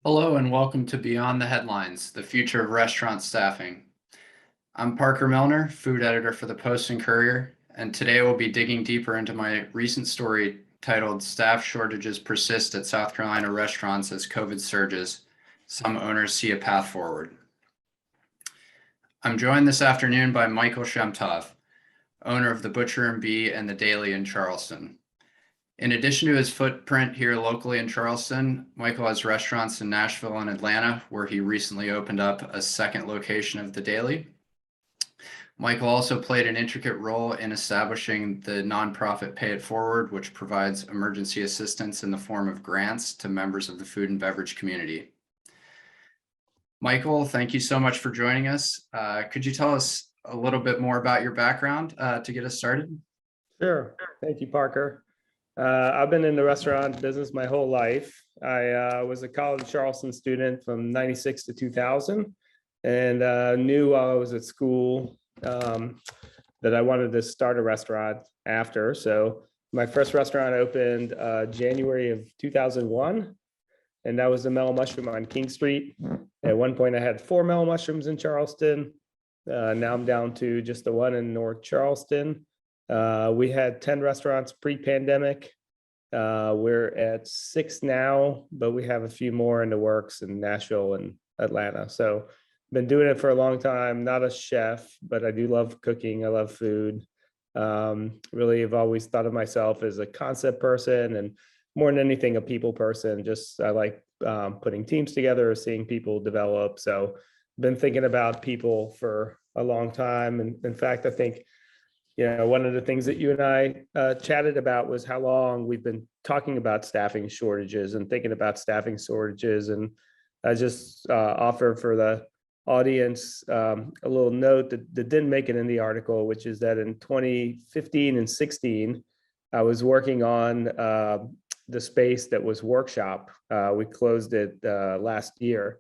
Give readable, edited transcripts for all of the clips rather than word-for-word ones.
Hello and welcome to Beyond the Headlines, the future of restaurant staffing. I'm Parker Milner, food editor for the Post and Courier, and today we'll be digging deeper into my recent story titled Staff Shortages Persist at South Carolina Restaurants as COVID Surges. Some owners see a path forward. I'm joined this afternoon by Michael Shemtov, owner of the Butcher and Bee and the Daily in Charleston. In addition to his footprint here locally in Charleston, Michael has restaurants in Nashville and Atlanta, where he recently opened up a second location of the Daily. Michael also played an intricate role in establishing the nonprofit Pay It Forward, which provides emergency assistance in the form of grants to members of the food and beverage community. Michael, thank you so much for joining us. Could you tell us a little bit more about your background to get us started? Sure. Thank you, Parker. I've been in the restaurant business my whole life. I was a college Charleston student from 96 to 2000 and knew while I was at school that I wanted to start a restaurant after. So my first restaurant opened January of 2001, and that was the Mellow Mushroom on King Street. At one point I had 4 Mellow Mushrooms in Charleston. Now I'm down to just the one in North Charleston. We had 10 restaurants pre-pandemic. We're at 6 now, but we have a few more in the works in Nashville and Atlanta. So been doing it for a long time, not a chef, but I do love cooking. I love food. Really have always thought of myself as a concept person and more than anything, a people person. Just I like putting teams together, seeing people develop. So been thinking about people for a long time. And in fact, I think one of the things that you and I chatted about was how long we've been talking about staffing shortages and thinking about staffing shortages. And I just offer for the audience a little note that didn't make it in the article, which is that in 2015 and 16, I was working on the space that was Workshop. We closed it last year,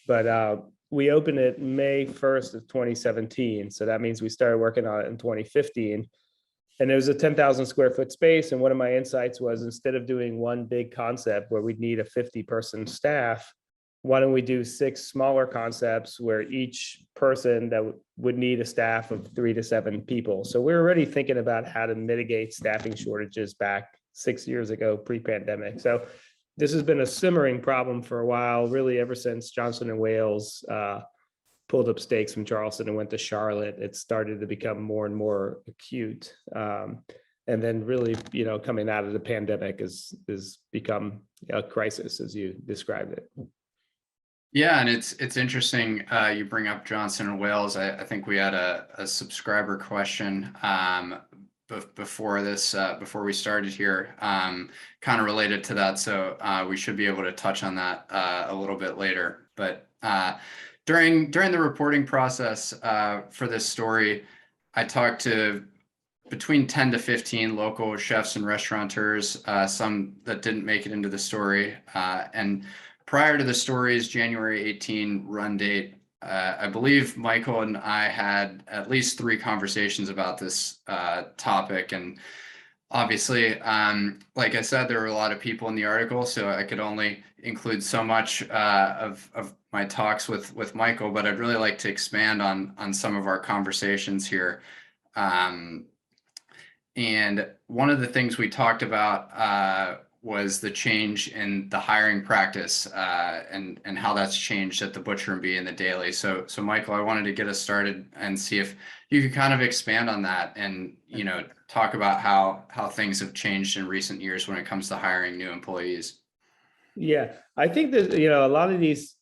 but we opened it May 1st of 2017. So that means we started working on it in 2015. And it was a 10,000 square foot space. And one of my insights was, instead of doing one big concept where we'd need a 50-person staff, why don't we do 6 smaller concepts where each person that would need a staff of 3 to 7 people. So we're already thinking about how to mitigate staffing shortages back 6 years ago, pre-pandemic. So this has been a simmering problem for a while, really ever since Johnson and Wales pulled up stakes from Charleston and went to Charlotte. It started to become more and more acute. And then really, coming out of the pandemic has become a crisis, as you described it. Yeah, and it's interesting you bring up Johnson and Wales. I think we had a subscriber question before we started here, kind of related to that. So we should be able to touch on that a little bit later. But during the reporting process for this story, I talked to between 10 to 15 local chefs and restaurateurs, some that didn't make it into the story. And prior to the story's January 18 run date, I believe Michael and I had at least 3 conversations about this topic. And obviously, like I said, there were a lot of people in the article, so I could only include so much of my talks with Michael, but I'd really like to expand on some of our conversations here. And one of the things we talked about was the change in the hiring practice and how that's changed at the Butcher and Bee and the Daily. So Michael, I wanted to get us started and see if you could kind of expand on that and talk about how things have changed in recent years when it comes to hiring new employees. Yeah, I think that a lot of these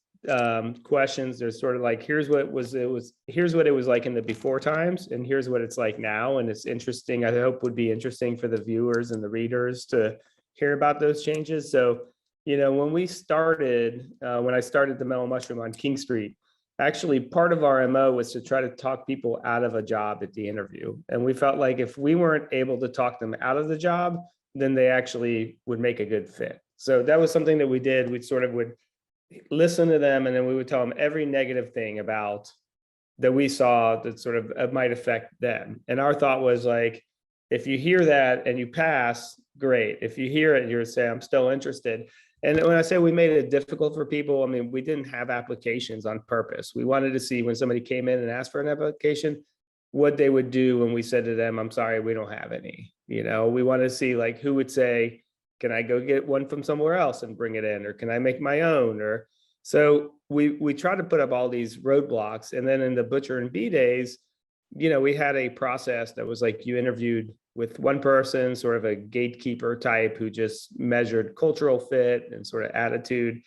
questions, they're sort of like, here's what it was like in the before times, and here's what it's like now. And it's interesting. I hope would be interesting for the viewers and the readers to hear about those changes. So, when I started the Mellow Mushroom on King Street, actually part of our MO was to try to talk people out of a job at the interview. And we felt like if we weren't able to talk them out of the job, then they actually would make a good fit. So that was something that we did. We sort of would listen to them, and then we would tell them every negative thing about that we saw that sort of might affect them. And our thought was like, if you hear that and you pass, great. If you hear it, you're saying, I'm still interested. And when I say we made it difficult for people, I mean, we didn't have applications on purpose. We wanted to see when somebody came in and asked for an application, what they would do when we said to them, I'm sorry, we don't have any. We want to see like who would say, can I go get one from somewhere else and bring it in? Or can I make my own? Or so we try to put up all these roadblocks. And then in the Butcher and Bee days, we had a process that was like you interviewed with one person, sort of a gatekeeper type who just measured cultural fit and sort of attitude.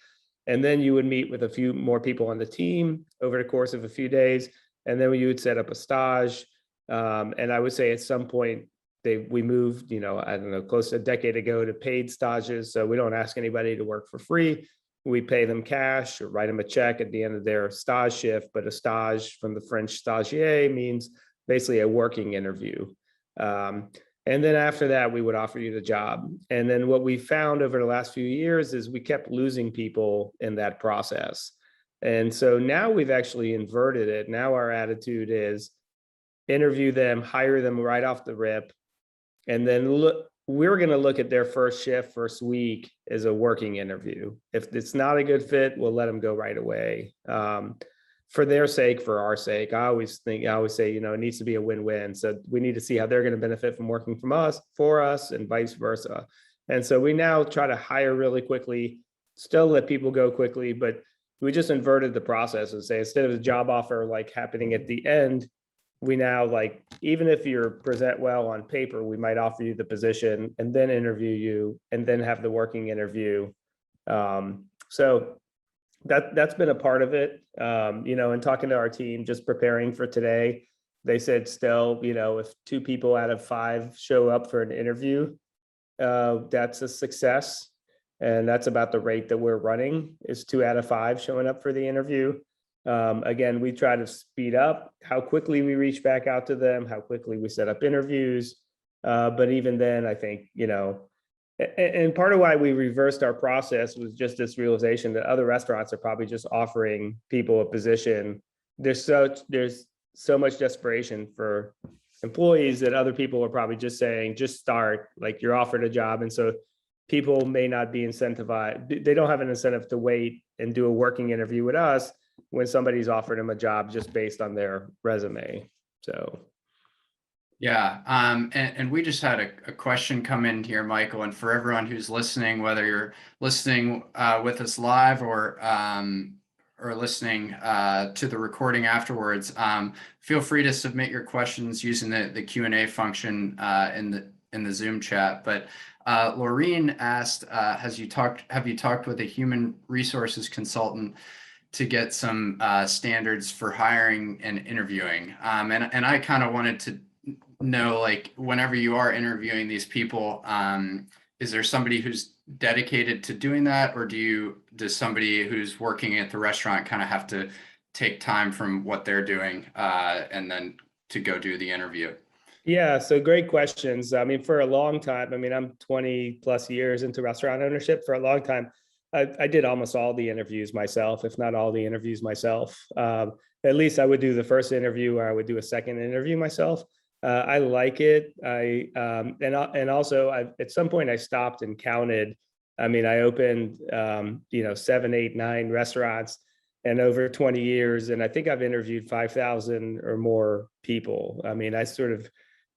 And then you would meet with a few more people on the team over the course of a few days. And then you would set up a stage. And I would say at some point we moved, I don't know, close to a decade ago to paid stages. So we don't ask anybody to work for free. We pay them cash or write them a check at the end of their stage shift. But a stage from the French stagiaire means basically a working interview. And then after that, we would offer you the job. And then what we found over the last few years is we kept losing people in that process. And so now we've actually inverted it. Now our attitude is interview them, hire them right off the rip. And then we're going to look at their first shift, first week as a working interview. If it's not a good fit, we'll let them go right away. For their sake, for our sake, I always say, it needs to be a win-win. So we need to see how they're going to benefit from working for us and vice versa. And so we now try to hire really quickly, still let people go quickly, but we just inverted the process and say, instead of a job offer like happening at the end, we now like, even if you're present well on paper, we might offer you the position and then interview you and then have the working interview. So that's been a part of it. And talking to our team, just preparing for today, they said still, if 2 people out of 5 show up for an interview, that's a success. And that's about the rate that we're running, is 2 out of 5 showing up for the interview. Again, we try to speed up how quickly we reach back out to them, how quickly we set up interviews. But even then, I think, and part of why we reversed our process was just this realization that other restaurants are probably just offering people a position. There's so much desperation for employees that other people are probably just saying, just start, like you're offered a job. And so people may not be incentivized. They don't have an incentive to wait and do a working interview with us when somebody's offered them a job just based on their resume. So. Yeah, and we just had a question come in here, Michael, and for everyone who's listening, whether you're listening with us live or listening to the recording afterwards, feel free to submit your questions using the Q&A function in the Zoom chat. But Laureen asked, have you talked with a human resources consultant to get some standards for hiring and interviewing? And I kind of wanted to know, like, whenever you are interviewing these people, is there somebody who's dedicated to doing that, or does somebody who's working at the restaurant kind of have to take time from what they're doing and then to go do the interview? Yeah, so great questions. I mean, for a long time, I'm 20 plus years into restaurant ownership. For a long time, I did almost all the interviews myself, if not all the interviews myself. At least I would do the first interview, or I would do a second interview myself. I like it. And also at some point I stopped and counted. I opened, 7, 8, 9 restaurants and over 20 years. And I think I've interviewed 5,000 or more people.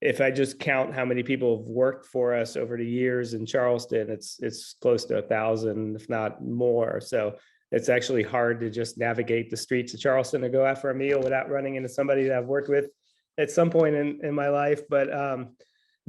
If I just count how many people have worked for us over the years in Charleston, it's close to 1,000, if not more. So it's actually hard to just navigate the streets of Charleston to go out for a meal without running into somebody that I've worked with at some point in my life. But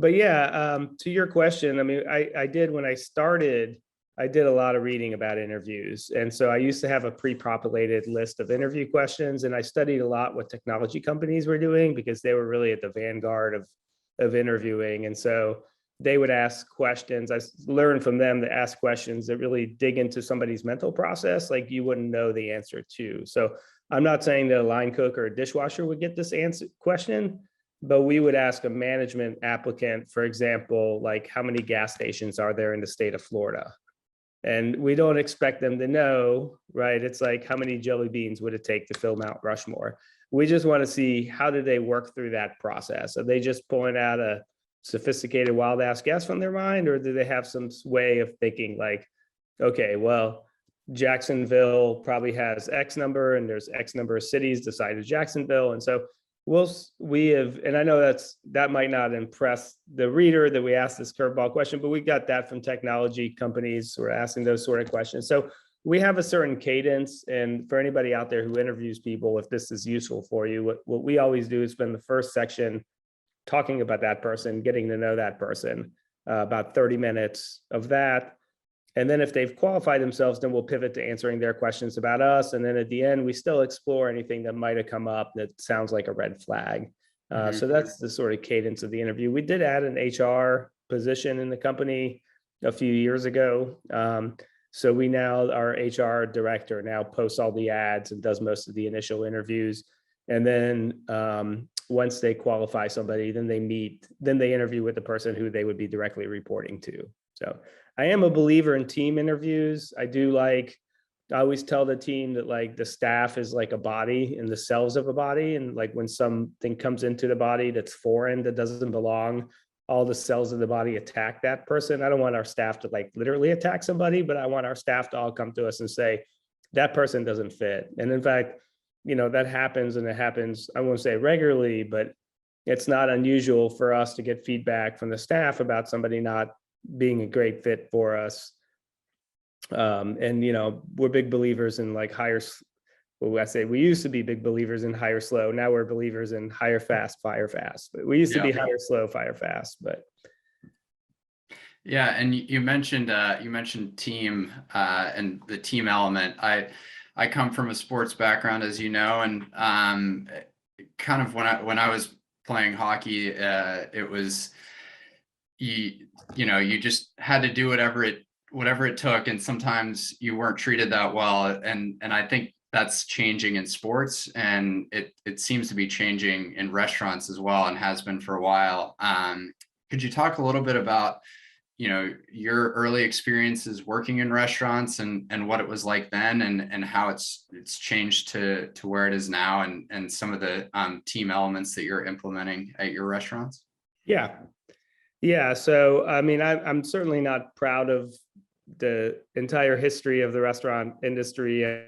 yeah, to your question, I did, when I started, I did a lot of reading about interviews. And so I used to have a pre-populated list of interview questions, and I studied a lot what technology companies were doing because they were really at the vanguard of interviewing. And so they would ask questions. I learned from them to ask questions that really dig into somebody's mental process, like you wouldn't know the answer to. So I'm not saying that a line cook or a dishwasher would get this question, but we would ask a management applicant, for example, like how many gas stations are there in the state of Florida? And we don't expect them to know, right? It's like, how many jelly beans would it take to fill Mount Rushmore? We just want to see, how did they work through that process? Are they just pulling out a sophisticated wild ass guess from their mind, or do they have some way of thinking like, okay, well, Jacksonville probably has X number and there's X number of cities the size of Jacksonville. And so we have, and I know that might not impress the reader that we asked this curveball question, but we got that from technology companies who are asking those sort of questions. So we have a certain cadence, and for anybody out there who interviews people, if this is useful for you, what we always do is spend the first section talking about that person, getting to know that person, about 30 minutes of that. And then if they've qualified themselves, then we'll pivot to answering their questions about us. And then at the end, we still explore anything that might have come up that sounds like a red flag. So that's the sort of cadence of the interview. We did add an HR position in the company a few years ago. So we now, our HR director now posts all the ads and does most of the initial interviews. And then once they qualify somebody, then they interview with the person who they would be directly reporting to. So I am a believer in team interviews. I always tell the team that like the staff is like a body in the cells of a body. And like when something comes into the body that's foreign, that doesn't belong, all the cells of the body attack that person. I don't want our staff to like literally attack somebody, but I want our staff to all come to us and say, that person doesn't fit. And in fact, that happens, and it happens, I won't say regularly, but it's not unusual for us to get feedback from the staff about somebody not being a great fit for us. And we're big believers in like we used to be big believers in hire slow. Now we're believers in hire fast, fire fast. But we used to be hire slow, fire fast. But yeah, and you mentioned team and the team element. I come from a sports background, as you know, and kind of when I was playing hockey, it was you just had to do whatever it took, and sometimes you weren't treated that well, and I think that's changing in sports, and it seems to be changing in restaurants as well, and has been for a while. Could you talk a little bit about your early experiences working in restaurants and what it was like then, and how it's changed to where it is now, and some of the team elements that you're implementing at your restaurants? Yeah. So, I mean, I'm certainly not proud of the entire history of the restaurant industry. I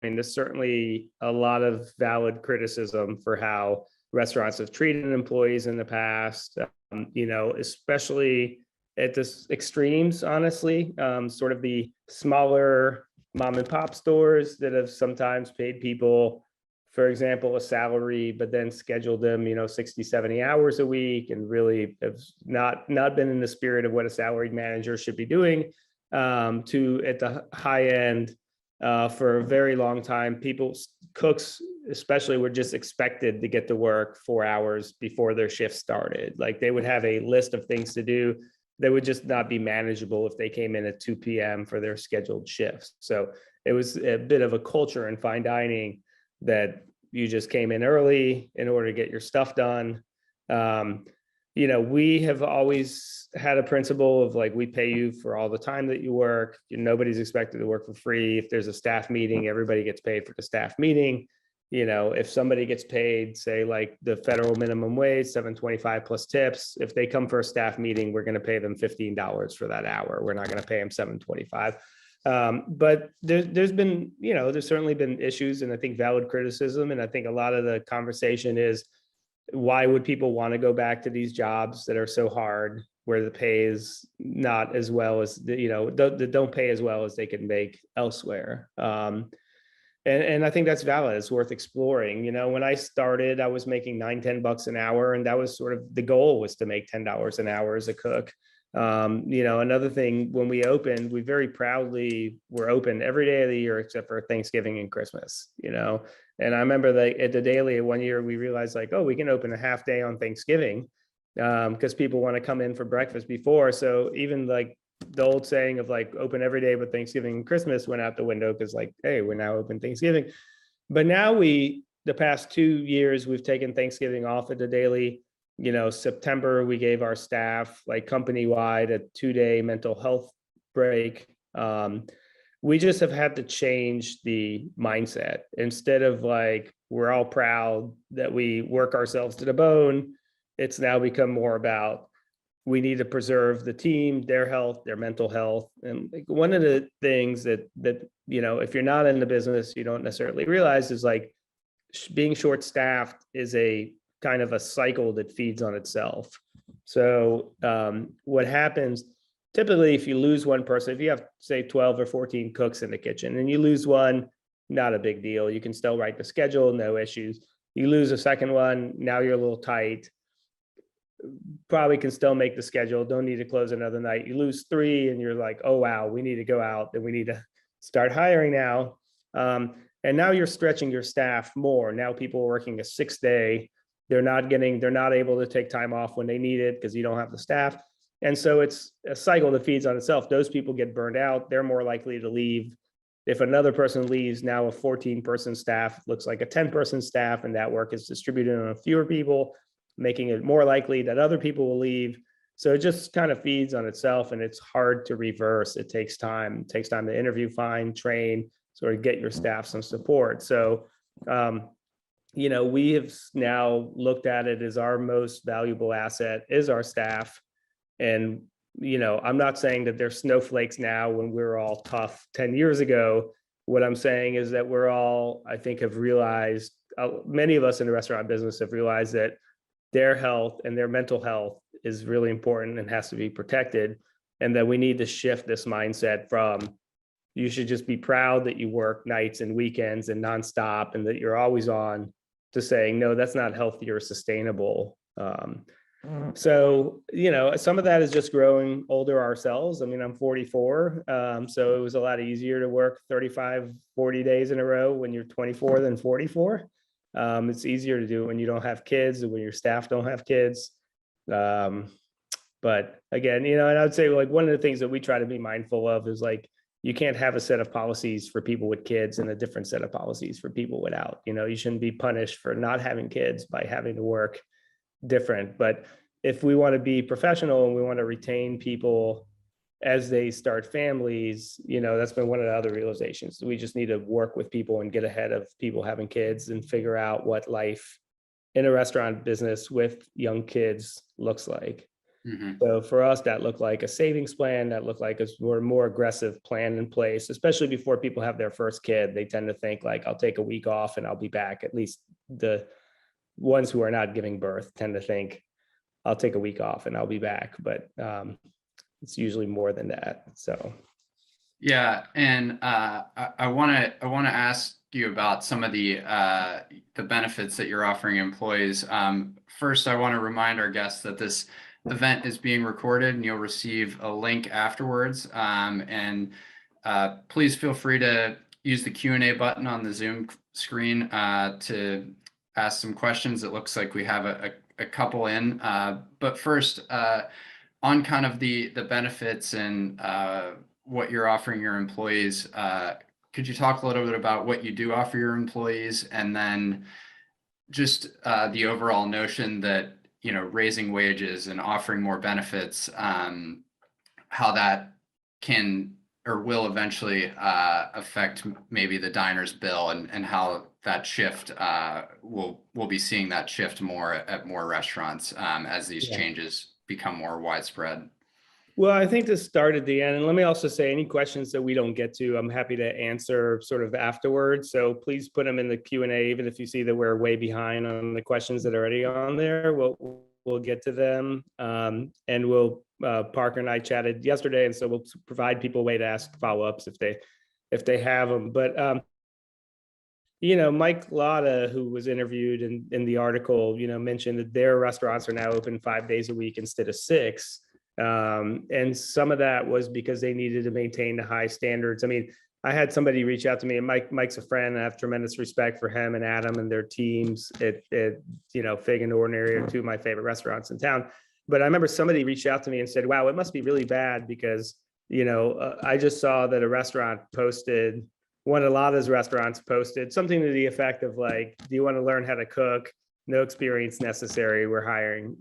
mean, there's certainly a lot of valid criticism for how restaurants have treated employees in the past, especially at the extremes, honestly, sort of the smaller mom and pop stores that have sometimes paid people, for example, a salary, but then scheduled them, 60, 70 hours a week, and really have not been in the spirit of what a salaried manager should be doing, to at the high end. For a very long time, cooks especially, were just expected to get to work 4 hours before their shift started. Like they would have a list of things to do that would just not be manageable if they came in at 2 p.m. for their scheduled shifts. So it was a bit of a culture in fine dining that you just came in early in order to get your stuff done. We have always had a principle of like, we pay you for all the time that you work. Nobody's expected to work for free. If there's a staff meeting, everybody gets paid for the staff meeting. If somebody gets paid, say like the federal minimum wage, $7.25 plus tips, if they come for a staff meeting, we're going to pay them $15 for that hour. We're not going to pay them $7.25. But there's been, there's certainly been issues, and I think valid criticism. And I think a lot of the conversation is, why would people want to go back to these jobs that are so hard, where the pay is not as well as, that don't pay as well as they can make elsewhere? And I think that's valid. It's worth exploring. When I started, I was making $9-10 an hour, and that was sort of the goal, was to make $10 an hour as a cook. Another thing, when we opened, we very proudly were open every day of the year except for Thanksgiving and Christmas. And I remember that at the Daily, one year we realized like, oh, we can open a half day on Thanksgiving, because people want to come in for breakfast before. So even like the old saying of like open every day but Thanksgiving and Christmas went out the window, because like, hey, we're now open Thanksgiving. But now the past 2 years, we've taken Thanksgiving off at the Daily. September, we gave our staff like company-wide a 2-day mental health break. We just have had to change the mindset. Instead of like, we're all proud that we work ourselves to the bone, it's now become more about, we need to preserve the team, their health, their mental health. And like one of the things that if you're not in the business, you don't necessarily realize is like being short staffed is a kind of a cycle that feeds on itself. So what happens typically if you lose one person, if you have say 12 or 14 cooks in the kitchen and you lose one, not a big deal. You can still write the schedule, no issues. You lose a second one, now you're a little tight. Probably can still make the schedule, don't need to close another night. You lose 3 and you're like, oh wow, we need to go out, then we need to start hiring now. And now you're stretching your staff more. Now people are working a 6-day. They're not able to take time off when they need it because you don't have the staff. And so it's a cycle that feeds on itself. Those people get burned out. They're more likely to leave. If another person leaves, now a 14-person staff looks like a 10-person staff, and that work is distributed on fewer people, making it more likely that other people will leave. So it just kind of feeds on itself, and it's hard to reverse. It takes time. It takes time to interview, find, train, sort of get your staff some support. So, we have now looked at it as our most valuable asset is our staff. And, I'm not saying that they're snowflakes now when we're all tough 10 years ago. What I'm saying is that we're all, I think, have realized, many of us in the restaurant business have realized that their health and their mental health is really important and has to be protected. And that we need to shift this mindset from you should just be proud that you work nights and weekends and nonstop and that you're always on, to saying, no, that's not healthy or sustainable. So, some of that is just growing older ourselves. I mean, I'm 44. So it was a lot easier to work 35, 40 days in a row when you're 24 than 44. It's easier to do when you don't have kids and when your staff don't have kids. But again, and I would say like one of the things that we try to be mindful of is like, you can't have a set of policies for people with kids and a different set of policies for people without. You shouldn't be punished for not having kids by having to work different. But if we want to be professional and we want to retain people as they start families, that's been one of the other realizations. We just need to work with people and get ahead of people having kids and figure out what life in a restaurant business with young kids looks like. Mm-hmm. So for us, that looked like a savings plan. That looked like a more aggressive plan in place, especially before people have their first kid. They tend to think like, I'll take a week off and I'll be back. At least the ones who are not giving birth tend to think, I'll take a week off and I'll be back. But it's usually more than that. So. Yeah, and I want to ask you about some of the benefits that you're offering employees. First, I want to remind our guests that this event is being recorded and you'll receive a link afterwards. And please feel free to use the Q&A button on the Zoom screen to ask some questions. It looks like we have a couple in. But first, on kind of the benefits and what you're offering your employees, could you talk a little bit about what you do offer your employees, and then just the overall notion that raising wages and offering more benefits, how that can or will eventually affect maybe the diner's bill, and how that shift we'll be seeing that shift more at more restaurants as these changes become more widespread. Well, I think to start at the end, and let me also say any questions that we don't get to, I'm happy to answer sort of afterwards. So please put them in the Q&A, even if you see that we're way behind on the questions that are already on there. We'll get to them, and we'll Parker and I chatted yesterday, and so we'll provide people a way to ask follow-ups if they have them. But Mike Latta, who was interviewed in the article, mentioned that their restaurants are now open 5 days a week instead of 6. And some of that was because they needed to maintain the high standards. I mean, I had somebody reach out to me, and Mike's a friend, and I have tremendous respect for him and Adam and their teams at Fig and Ordinary are 2 of my favorite restaurants in town. But I remember somebody reached out to me and said, wow, it must be really bad because, I just saw that a restaurant posted, one of Lada's restaurants posted something to the effect of like, do you want to learn how to cook? No experience necessary. We're hiring,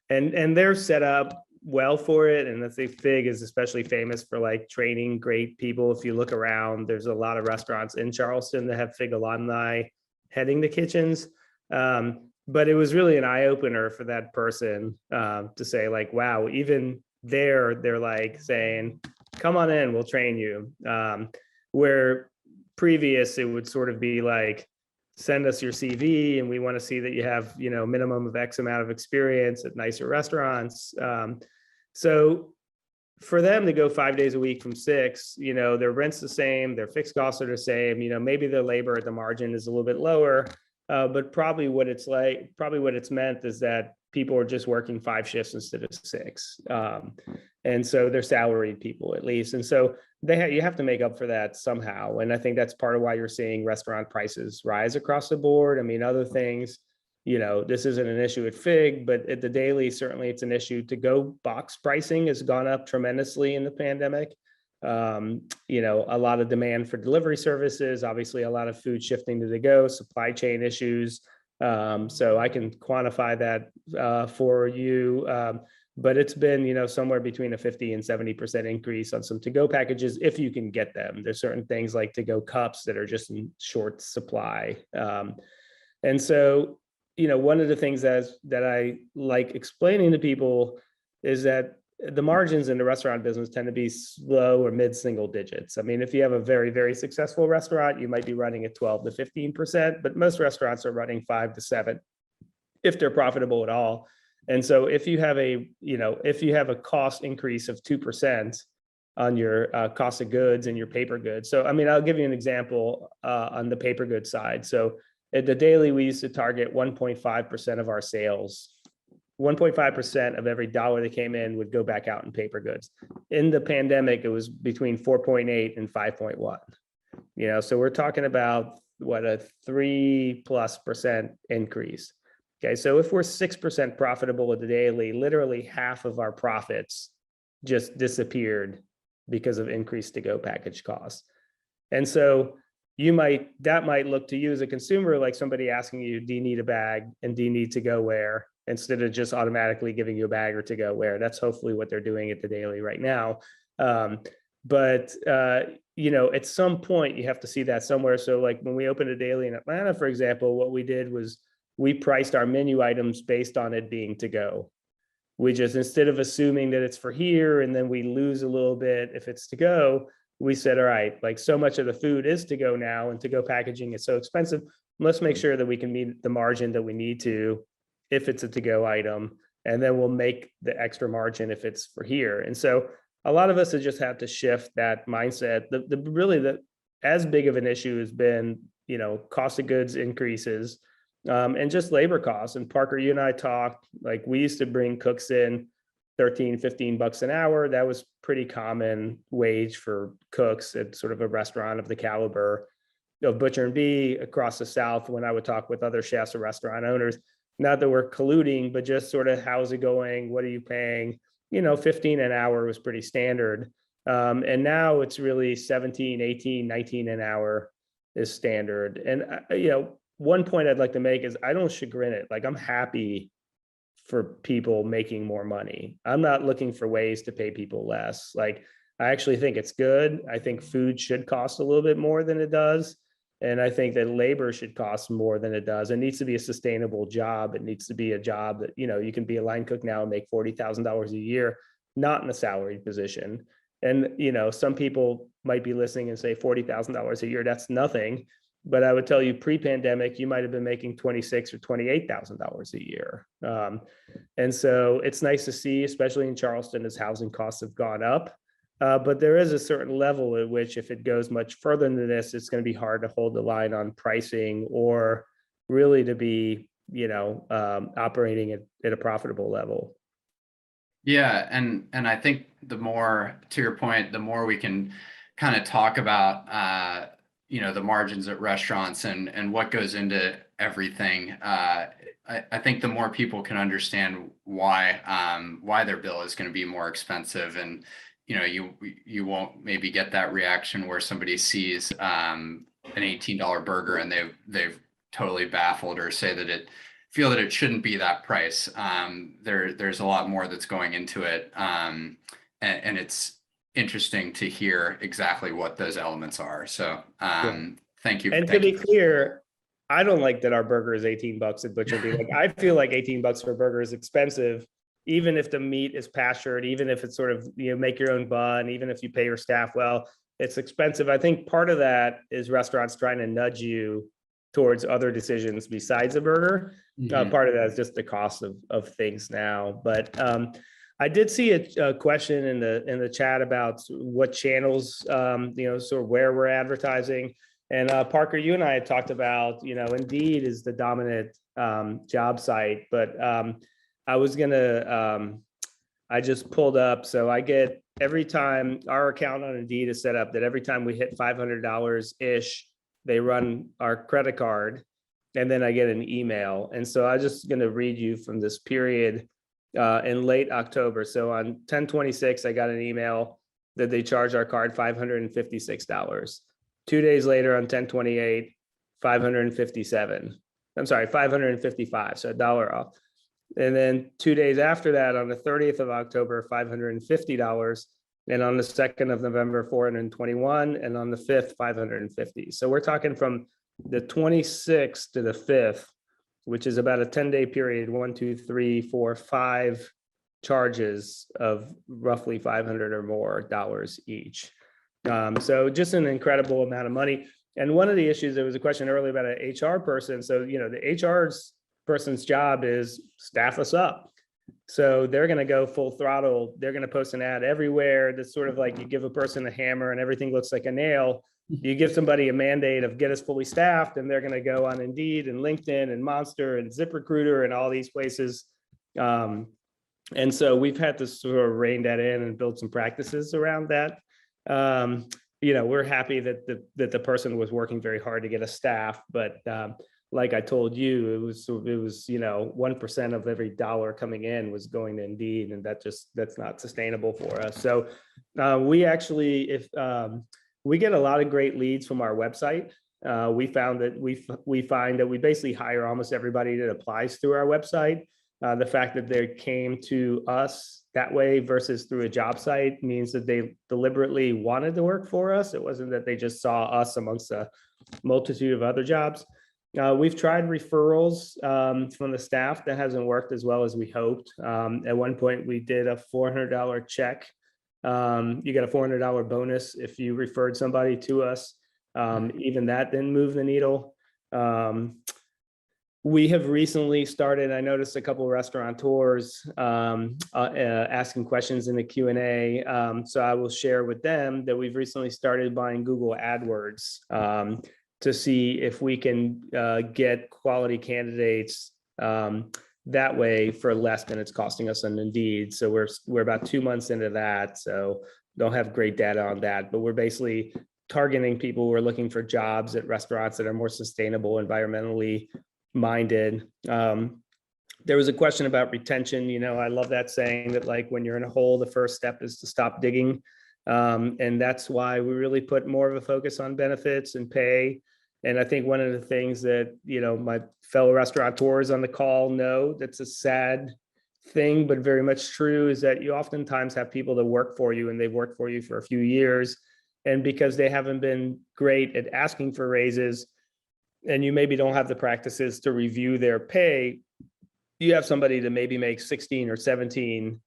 and they're set up well for it. And let's say Fig is especially famous for like training great people. If you look around, there's a lot of restaurants in Charleston that have Fig alumni heading the kitchens. but it was really an eye opener for that person to say like, wow, even there, they're like saying, come on in, we'll train you. Where previous, it would sort of be like, send us your CV and we want to see that you have, minimum of X amount of experience at nicer restaurants. So for them to go 5 days a week from six, their rent's the same, their fixed costs are the same, maybe their labor at the margin is a little bit lower. But probably what it's meant is that people are just working 5 shifts instead of six. And so they're salaried people at least. And so you have to make up for that somehow. And I think that's part of why you're seeing restaurant prices rise across the board. I mean, other things, this isn't an issue at Fig, but at the Daily, certainly it's an issue. To go box pricing has gone up tremendously in the pandemic. A lot of demand for delivery services, obviously a lot of food shifting to the go, supply chain issues. So I can quantify that for you. But it's been, somewhere between a 50 and 70% increase on some to-go packages, if you can get them. There's certain things like to-go cups that are just in short supply. And so, one of the things that I like explaining to people is that the margins in the restaurant business tend to be low or mid-single digits. I mean, if you have a very, very successful restaurant, you might be running at 12 to 15%, but most restaurants are running 5 to 7 if they're profitable at all. And so if you have a cost increase of 2% on your cost of goods and your paper goods. So, I mean, I'll give you an example on the paper goods side. So at the Daily, we used to target 1.5% of our sales. 1.5% of every dollar that came in would go back out in paper goods. In the pandemic, it was between 4.8 and 5.1. So we're talking about a 3+% increase. Okay, so if we're 6% profitable at the Daily, literally half of our profits just disappeared because of increased to-go package costs. And so that might look to you as a consumer like somebody asking you, do you need a bag and do you need to go where, instead of just automatically giving you a bag or to go where. That's hopefully what they're doing at the Daily right now. But at some point you have to see that somewhere. So like when we opened a Daily in Atlanta, for example, what we did was we priced our menu items based on it being to go. We just, instead of assuming that it's for here and then we lose a little bit if it's to go, we said, all right, like so much of the food is to go now and to go packaging is so expensive. Let's make sure that we can meet the margin that we need to if it's a to-go item, and then we'll make the extra margin if it's for here. And so a lot of us have just had to shift that mindset. The as big of an issue has been, cost of goods increases and just labor costs. And Parker, you and I talked, like we used to bring cooks in 13, 15 bucks an hour. That was pretty common wage for cooks at sort of a restaurant of the caliber of Butcher and Bee across the South. When I would talk with other chefs or restaurant owners, not that we're colluding, but just sort of how's it going? What are you paying? 15 an hour was pretty standard. And now it's really 17, 18, 19 an hour is standard. And, one point I'd like to make is I don't chagrin it. Like I'm happy for people making more money. I'm not looking for ways to pay people less. Like I actually think it's good. I think food should cost a little bit more than it does. And I think that labor should cost more than it does. It needs to be a sustainable job. It needs to be a job that, you can be a line cook now and make $40,000 a year, not in a salaried position. And, some people might be listening and say $40,000 a year, that's nothing. But I would tell you pre-pandemic, you might've been making $26,000 or $28,000 a year. And so it's nice to see, especially in Charleston, as housing costs have gone up. But there is a certain level at which if it goes much further than this, it's going to be hard to hold the line on pricing or really to be, operating at a profitable level. Yeah, and I think the more, to your point, the more we can kind of talk about the margins at restaurants and what goes into everything. I think the more people can understand why their bill is going to be more expensive, and you won't maybe get that reaction where somebody sees an $18 burger and they've totally baffled or feel that it shouldn't be that price. There's a lot more that's going into it, and it's interesting to hear exactly what those elements are. So thank you. And to be clear, I don't like that our burger is 18 bucks at Butcher and Bean. Like, I feel like 18 bucks for a burger is expensive, even if the meat is pastured, even if it's sort of, make your own bun, even if you pay your staff well, it's expensive. I think part of that is restaurants trying to nudge you towards other decisions besides a burger. Part of that is just the cost of things now. But I did see a question in the chat about what channels, sort of where we're advertising. And Parker, you and I had talked about, Indeed is the dominant job site, but I just pulled up. So I get, every time our account on Indeed is set up, that every time we hit $500-ish, they run our credit card, and then I get an email. And so I'm just going to read you from this period in late October. So on 10/26, I got an email that they charged our card $556. 2 days later on 10/28, 557. I'm sorry, 555, so $1 off. And then 2 days after that, on the 30th of October, $550. And on the 2nd of November, 421. And on the 5th, 550. So we're talking from the 26th to the 5th, which is about a 10-day period, 1, 2, 3, 4, 5 charges of roughly $500 or more dollars each. So just an incredible amount of money. And one of the issues, there was a question earlier about an HR person. So, the HR's person's job is staff us up. So they're going to go full throttle. They're going to post an ad everywhere. That's sort of like you give a person a hammer and everything looks like a nail. You give somebody a mandate of get us fully staffed, and they're going to go on Indeed and LinkedIn and Monster and ZipRecruiter and all these places. And so we've had to sort of rein that in and build some practices around that. We're happy that the person was working very hard to get a staff, but like I told you, it was 1% of every dollar coming in was going to Indeed, and that's not sustainable for us. So we actually, we get a lot of great leads from our website. We found that we find that we basically hire almost everybody that applies through our website. The fact that they came to us that way versus through a job site means that they deliberately wanted to work for us. It wasn't that they just saw us amongst a multitude of other jobs. We've tried referrals from the staff. That hasn't worked as well as we hoped. At one point, we did a $400 check. You got a $400 bonus if you referred somebody to us. Even that didn't move the needle. We have recently started, I noticed a couple of restaurateurs asking questions in the Q&A. So I will share with them that we've recently started buying Google AdWords to see if we can get quality candidates that way for less than it's costing us on Indeed. So we're about 2 months into that. So don't have great data on that, but we're basically targeting people who are looking for jobs at restaurants that are more sustainable, environmentally minded. There was a question about retention. I love that saying that, like, when you're in a hole, the first step is to stop digging. And that's why we really put more of a focus on benefits and pay. And I think one of the things that, my fellow restaurateurs on the call know, that's a sad thing, but very much true, is that you oftentimes have people that work for you and they've worked for you for a few years. And because they haven't been great at asking for raises, and you maybe don't have the practices to review their pay, you have somebody that maybe makes 16 or 17.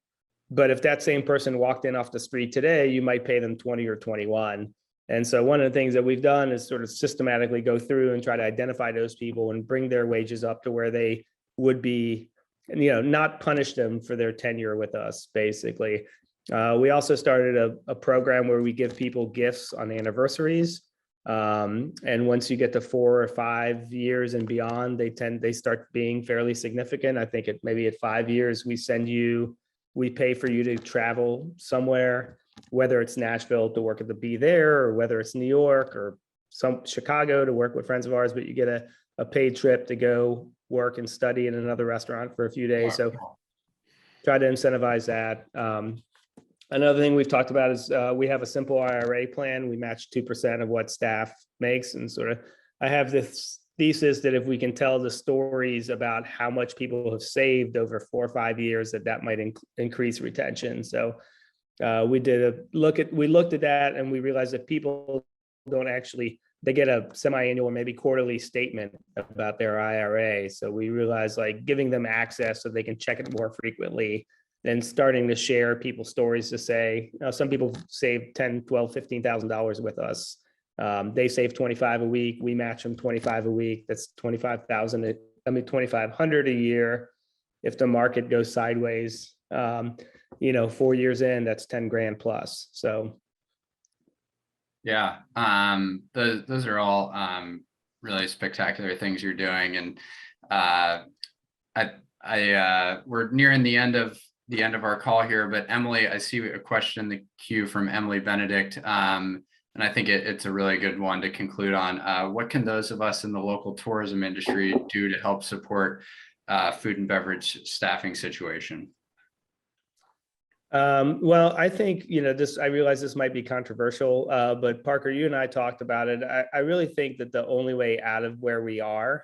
But if that same person walked in off the street today, you might pay them 20 or 21. And so one of the things that we've done is sort of systematically go through and try to identify those people and bring their wages up to where they would be, not punish them for their tenure with us, basically. We also started a program where we give people gifts on anniversaries. And once you get to 4 or 5 years and beyond, they start being fairly significant. I think maybe at 5 years, we pay for you to travel somewhere, whether it's Nashville to work at the Bee there, or whether it's New York or some Chicago to work with friends of ours, but you get a paid trip to go work and study in another restaurant for a few days. So try to incentivize that. Another thing we've talked about is we have a simple IRA plan. We match 2% of what staff makes. And I have this thesis that if we can tell the stories about how much people have saved over 4 or 5 years, that might increase retention. So we looked at that, and we realized that people don't actually they get a semi-annual or maybe quarterly statement about their IRA. So we realized like giving them access so they can check it more frequently, then starting to share people's stories to say, some people save 10, 12, $15,000 with us. They save 25 a week. We match them 25 a week. That's 25,000. I mean, 2,500 a year. If the market goes sideways, 4 years in, that's 10 grand plus. So Yeah, those are all really spectacular things you're doing, and we're nearing the end of our call here. But Emily, I see a question in the queue from Emily Benedict, and I think it's a really good one to conclude on. What can those of us in the local tourism industry do to help support food and beverage staffing situation? Well, I think, I realize this might be controversial, but Parker, you and I talked about it. I really think that the only way out of where we are,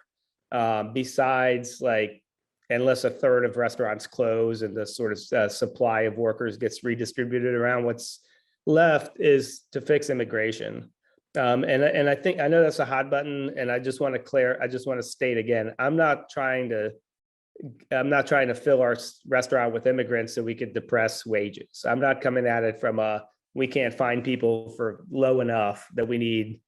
besides like, unless a third of restaurants close and the sort of supply of workers gets redistributed around, what's left is to fix immigration. And I think, I know that's a hot button, and I just want to state again, I'm not trying to fill our restaurant with immigrants so we could depress wages. I'm not coming at it from we can't find people for low enough that we need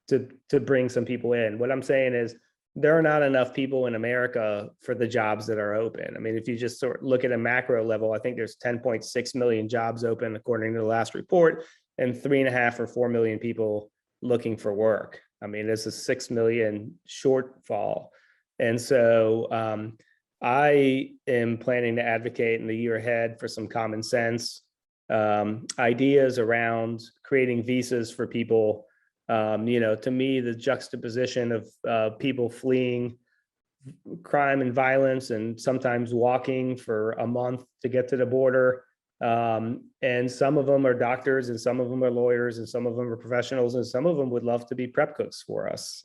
to bring some people in. What I'm saying is there are not enough people in America for the jobs that are open. I mean, if you just sort of look at a macro level, I think there's 10.6 million jobs open according to the last report, and 3.5 or 4 million people looking for work. I mean, it's a 6 million shortfall. And so, I am planning to advocate in the year ahead for some common sense ideas around creating visas for people. To me, the juxtaposition of people fleeing crime and violence and sometimes walking for a month to get to the border. And some of them are doctors, and some of them are lawyers, and some of them are professionals, and some of them would love to be prep cooks for us.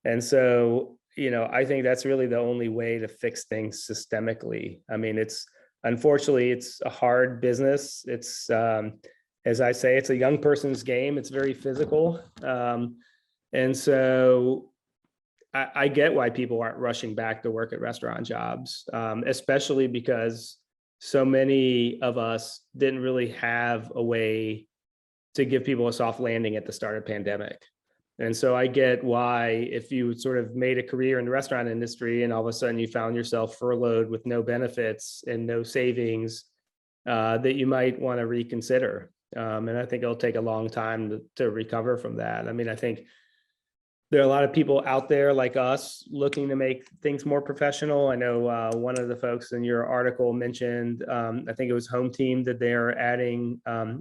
And so, I think that's really the only way to fix things systemically. I mean, unfortunately, it's a hard business. It's, as I say, it's a young person's game. It's very physical. And so I get why people aren't rushing back to work at restaurant jobs, especially because so many of us didn't really have a way to give people a soft landing at the start of the pandemic. And so I get why, if you sort of made a career in the restaurant industry and all of a sudden you found yourself furloughed with no benefits and no savings, that you might want to reconsider. And I think it'll take a long time to recover from that. I mean, I think there are a lot of people out there like us looking to make things more professional. I know one of the folks in your article mentioned, I think it was Home Team, that they're adding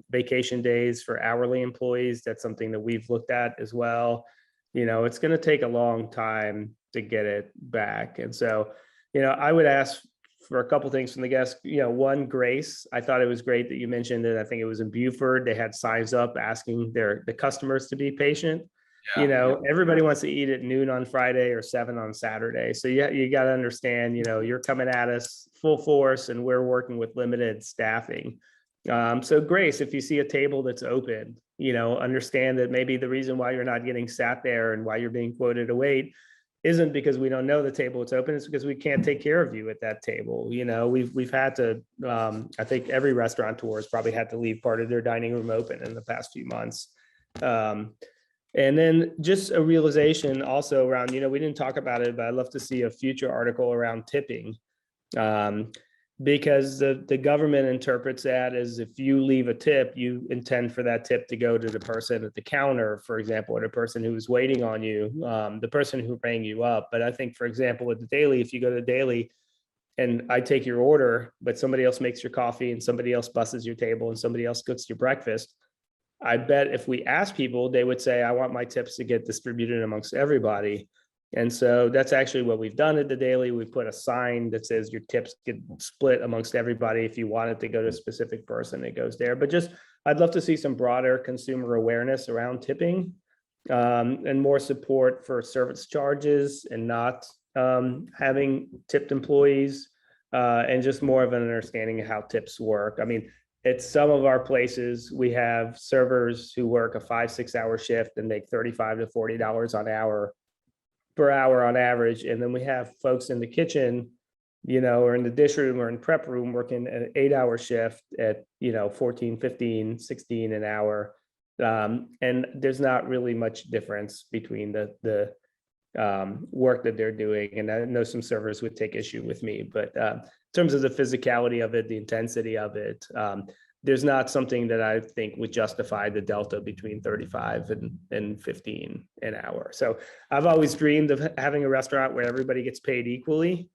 vacation days for hourly employees. That's something that we've looked at as well. It's going to take a long time to get it back. And so, I would ask for a couple things from the guests. One, grace. I thought it was great that you mentioned that. I think it was in Buford. They had signs up asking the customers to be patient. Yeah. Everybody wants to eat at noon on Friday or 7 on Saturday. So you got to understand, you're coming at us full force and we're working with limited staffing. So grace, if you see a table that's open, understand that maybe the reason why you're not getting sat there and why you're being quoted to wait isn't because we don't know the table it's open. It's because we can't take care of you at that table. We've had to, I think every restaurateur has probably had to leave part of their dining room open in the past few months. And then just a realization also around, we didn't talk about it, but I'd love to see a future article around tipping, because the government interprets that as if you leave a tip, you intend for that tip to go to the person at the counter, for example, or the person who's waiting on you, the person who rang you up. But I think, for example, at the Daily, if you go to the Daily and I take your order, but somebody else makes your coffee and somebody else busses your table and somebody else cooks your breakfast, I bet if we ask people, they would say, I want my tips to get distributed amongst everybody. And so that's actually what we've done at the Daily. We put a sign that says your tips get split amongst everybody. If you want it to go to a specific person, it goes there. But I'd love to see some broader consumer awareness around tipping, and more support for service charges and not having tipped employees, and just more of an understanding of how tips work. I mean, At some of our places, we have servers who work a 5-6 hour shift and make $35 to $40 per hour on average. And then we have folks in the kitchen, or in the dish room or in prep room working an 8 hour shift at, 14, 15, 16 an hour. And there's not really much difference between the work that they're doing. And I know some servers would take issue with me, but in terms of the physicality of it, the intensity of it, there's not something that I think would justify the delta between 35 and 15 an hour. So I've always dreamed of having a restaurant where everybody gets paid equally.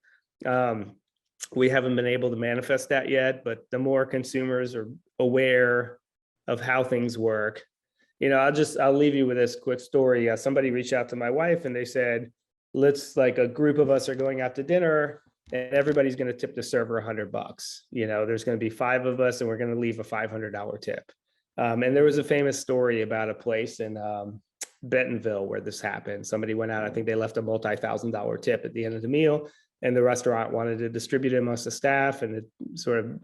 We haven't been able to manifest that yet, but the more consumers are aware of how things work, I'll leave you with this quick story. Somebody reached out to my wife and they said, a group of us are going out to dinner and everybody's going to tip the server $100. There's going to be 5 of us and we're going to leave a $500 tip. And there was a famous story about a place in Bentonville where this happened. Somebody went out, I think they left a multi-$1,000 tip at the end of the meal, and the restaurant wanted to distribute it amongst the staff, and it sort of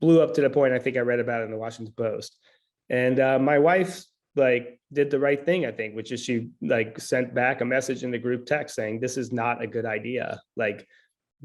blew up to the point I think I read about it in the Washington Post. And my wife did the right thing, I think, which is she sent back a message in the group text saying, this is not a good idea.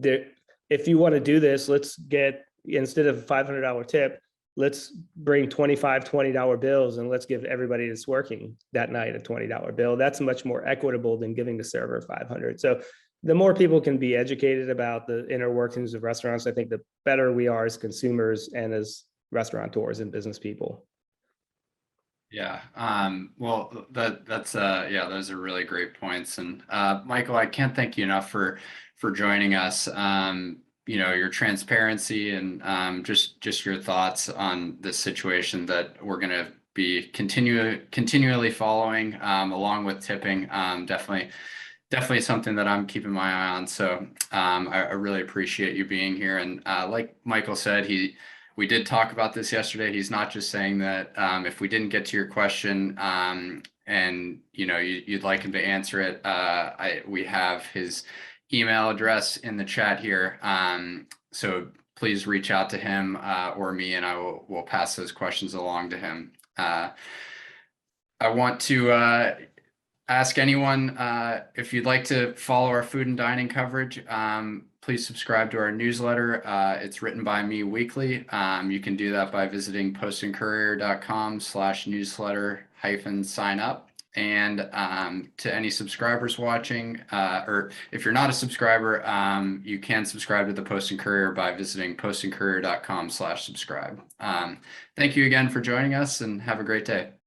If you want to do this, let's get, instead of a $500 tip, let's bring $25, $20 bills and let's give everybody that's working that night a $20 bill. That's much more equitable than giving the server $500. So the more people can be educated about the inner workings of restaurants, I think the better we are as consumers and as restaurateurs and business people. Yeah. Well, that's those are really great points. And Michael, I can't thank you enough for joining us. Your transparency and just your thoughts on this situation that we're going to be continually following, along with tipping. Definitely something that I'm keeping my eye on. So I really appreciate you being here. And like Michael said, we did talk about this yesterday. He's not just saying that if we didn't get to your question and you'd like him to answer it, we have his email address in the chat here. So please reach out to him or me, and we'll pass those questions along to him. I want to ask anyone if you'd like to follow our food and dining coverage. Please subscribe to our newsletter. It's written by me weekly. You can do that by visiting postandcourier.com/newsletter-sign up. And to any subscribers watching, or if you're not a subscriber, you can subscribe to the Post and Courier by visiting postandcourier.com/subscribe. Thank you again for joining us, and have a great day.